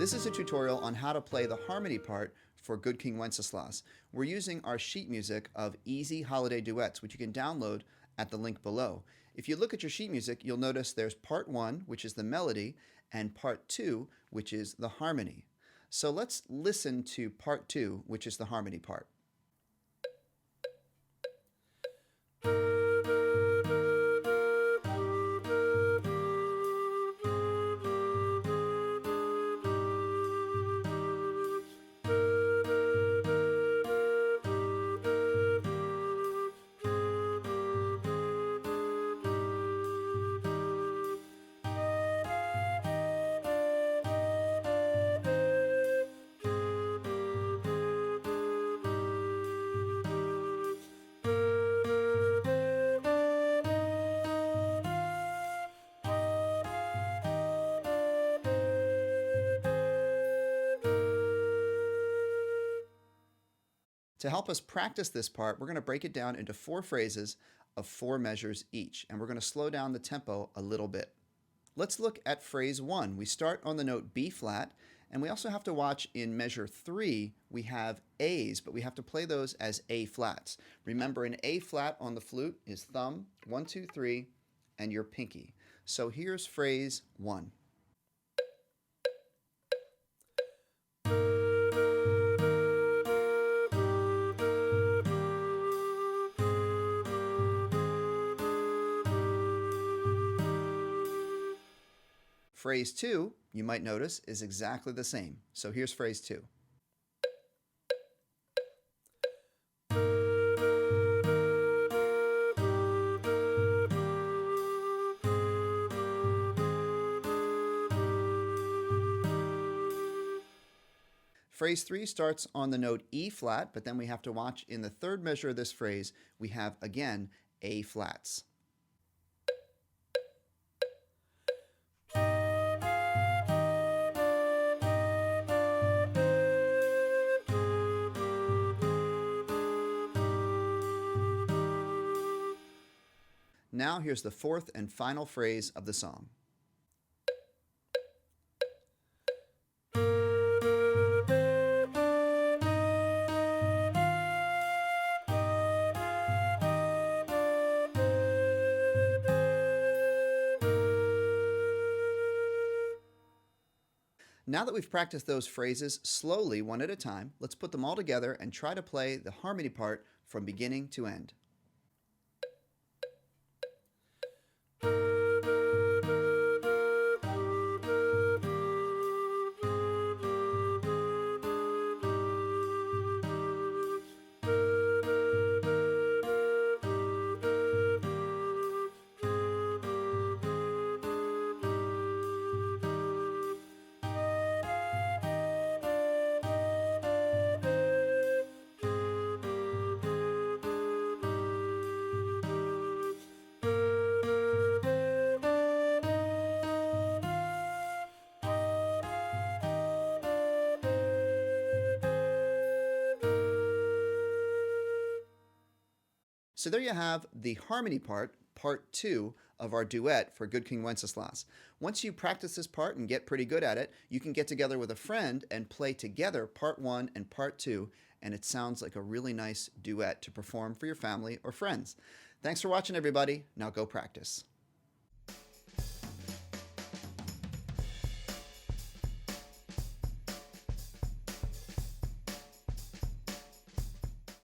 This is a tutorial on how to play the harmony part for Good King Wenceslas. We're using our sheet music of easy holiday duets, which you can download at the link below. If you look at your sheet music, you'll notice there's part 1, which is the melody, and part 2, which is the harmony. So let's listen to part 2, which is the harmony part. To help us practice this part, we're going to break it down into 4 phrases of 4 measures each, and we're going to slow down the tempo a little bit. Let's look at phrase 1. We start on the note B flat, and we also have to watch in measure 3, we have A's, but we have to play those as A flats. Remember, an A flat on the flute is thumb, 1, 2, 3, and your pinky. So here's phrase 1. Phrase 2, you might notice, is exactly the same. So here's phrase 2. Phrase 3 starts on the note E flat, but then we have to watch in the 3rd measure of this phrase, we have, again, A flats. Now here's the 4th and final phrase of the song. Now that we've practiced those phrases slowly, one at a time, let's put them all together and try to play the harmony part from beginning to end. So there you have the harmony part, part 2 of our duet for Good King Wenceslas. Once you practice this part and get pretty good at it, you can get together with a friend and play together part 1 and part 2, and it sounds like a really nice duet to perform for your family or friends. Thanks for watching, everybody. Now go practice.